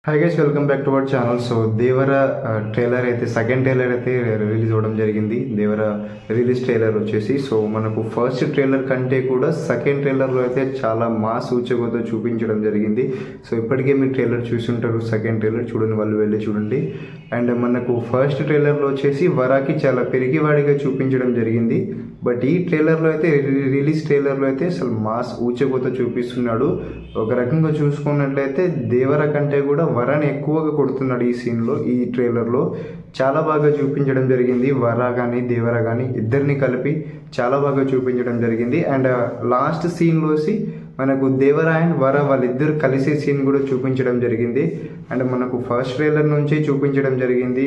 Hi guys, welcome back to our channel. So Devara trailer అయితే second trailer అయితే release అవ్వడం జరిగింది. దేవర release trailer వచ్చేసి సో మనకు ఫస్ట్ ట్రైలర్ కంటే కూడా సెకండ్ ట్రైలర్లో అయితే చాలా మాస్ సూచకతో చూపించడం జరిగింది. సో ఇప్పటికే మీరు ట్రైలర్ చూసుంటారు, సెకండ్ ట్రైలర్ చూడని వాళ్ళు వెళ్ళి చూడండి. అండ్ మనకు ఫస్ట్ ట్రైలర్లో వచ్చేసి వరాకి చాలా పెరిగివాడిగా చూపించడం జరిగింది. బట్ ఈ ట్రైలర్లో అయితే రిలీజ్ ట్రైలర్లో అయితే అసలు మాస్ ఊచకోత చూపిస్తున్నాడు. ఒక రకంగా చూసుకున్నట్లయితే దేవర కంటే కూడా వరాని ఎక్కువగా కొడుతున్నాడు ఈ సీన్లో. ఈ ట్రైలర్లో చాలా బాగా చూపించడం జరిగింది. వర కానీ దేవర కానీ ఇద్దరిని కలిపి చాలా బాగా చూపించడం జరిగింది. అండ్ లాస్ట్ సీన్లోసి మనకు దేవర అండ్ వర వాళ్ళిద్దరు కలిసే సీన్ కూడా చూపించడం జరిగింది. అండ్ మనకు ఫస్ట్ ట్రైలర్ నుంచే చూపించడం జరిగింది.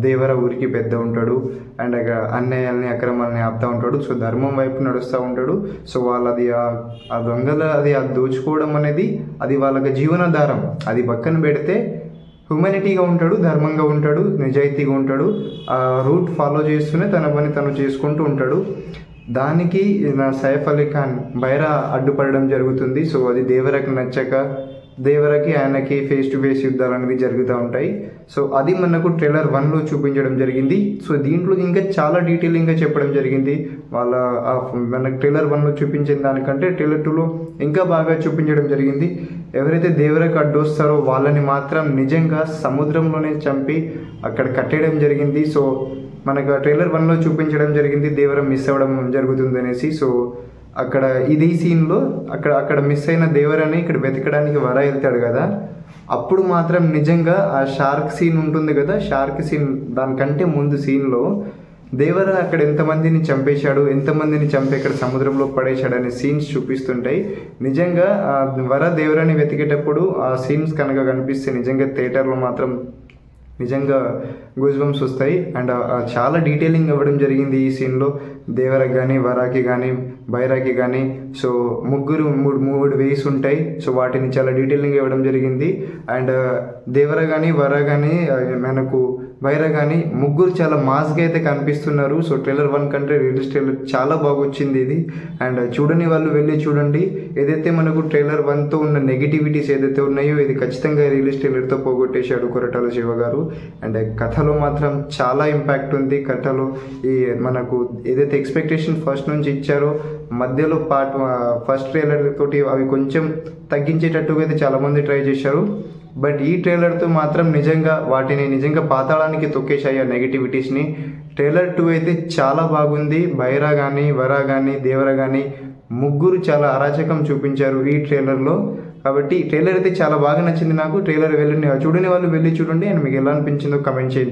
దేవర ఊరికి పెద్ద ఉంటాడు అండ్ అన్యాయాల్ని అక్రమాలని ఆపుతూ ఉంటాడు. సో ధర్మం వైపు నడుస్తూ ఉంటాడు. సో వాళ్ళది ఆ దొంగల అది దోచుకోవడం అనేది అది వాళ్ళకి జీవనాధారం. అది పక్కన పెడితే హ్యూమానిటీగా ఉంటాడు, ధర్మంగా ఉంటాడు, నిజాయితీగా ఉంటాడు. ఆ రూట్ ఫాలో చేస్తూనే తన పని తను చేసుకుంటూ ఉంటాడు. దానికి నా సైఫ్ అలీ ఖాన్ బైరా అడ్డుపడడం జరుగుతుంది. సో అది దేవరకి నచ్చక దేవరకి ఆయనకి ఫేస్ టు ఫేస్ యుద్ధాలు అనేది జరుగుతూ ఉంటాయి. సో అది మనకు ట్రైలర్ 1లో చూపించడం జరిగింది. సో దీంట్లో ఇంకా చాలా డీటెయిలింగ్గా చెప్పడం జరిగింది. మనకు ట్రైలర్ 1లో చూపించిన దానికంటే ట్రైలర్ 2లో ఇంకా బాగా చూపించడం జరిగింది. ఎవరైతే దేవరకు అడ్డొస్తారో వాళ్ళని మాత్రం నిజంగా సముద్రంలోనే చంపి అక్కడ కట్టేయడం జరిగింది. సో మనకు ట్రైలర్ 1లో చూపించడం జరిగింది దేవర మిస్ అవ్వడం జరుగుతుంది అనేసి. సో అక్కడ ఇది సీన్లో అక్కడ మిస్ అయిన దేవరని ఇక్కడ వెతకడానికి వర వెళ్తాడు కదా, అప్పుడు మాత్రం నిజంగా ఆ షార్క్ సీన్ ఉంటుంది కదా, షార్క్ సీన్ దానికంటే ముందు సీన్లో దేవర అక్కడ ఎంతమందిని చంపేశాడు, ఎంతమందిని చంపి ఇక్కడ సముద్రంలో పడేశాడు అనే సీన్స్ చూపిస్తుంటాయి. నిజంగా వర దేవరని వెతికేటప్పుడు ఆ సీన్స్ కనుక కనిపిస్తే నిజంగా థియేటర్లో మాత్రం నిజంగా గూస్ బంప్స్ వస్తాయి. అండ్ చాలా డీటెయిలింగ్ ఇవ్వడం జరిగింది ఈ సీన్లో. దేవరకు కానీ వరాకి కానీ బైరాకి కానీ సో మూడు వేస్ ఉంటాయి. సో వాటిని చాలా డీటెయిలింగ్ ఇవ్వడం జరిగింది. అండ్ దేవర కానీ వర కానీ మనకు బైరా కానీ ముగ్గురు చాలా మాస్గా అయితే కనిపిస్తున్నారు. సో ట్రైలర్ 1 కంటే రిలీజ్ ట్రైలర్ చాలా బాగా వచ్చింది ఇది. అండ్ చూడని వాళ్ళు వెళ్ళి చూడండి. ఏదైతే మనకు ట్రైలర్ 1తో ఉన్న నెగిటివిటీస్ ఏదైతే ఉన్నాయో ఇది ఖచ్చితంగా రిలీజ్ ట్రైలర్తో పోగొట్టేశాడు కొరటాల శివ గారు. అండ్ కథలో మాత్రం చాలా ఇంపాక్ట్ ఉంది. కథలో ఈ మనకు ఏదైతే ఎక్స్పెక్టేషన్ ఫస్ట్ నుంచి ఇచ్చారో మధ్యలో ఫస్ట్ ట్రైలర్ తోటి అవి కొంచెం తగ్గించేటట్టుగా అయితే చాలామంది ట్రై చేశారు. బట్ ఈ ట్రైలర్తో మాత్రం వాటిని నిజంగా పాతాళానికి తొక్కేశాయి ఆ నెగిటివిటీస్ని. ట్రైలర్ 2 అయితే చాలా బాగుంది. బైరా కానీ వర కానీ దేవర కానీ ముగ్గురు చాలా అరాచకం చూపించారు ఈ ట్రైలర్లో. కాబట్టి ఈ ట్రైలర్ అయితే చాలా బాగా నచ్చింది నాకు. ట్రైలర్ చూడని వాళ్ళు వెళ్ళి చూడండి. అండ్ మీకు ఎలా అనిపించిందో కమెంట్ చేయండి.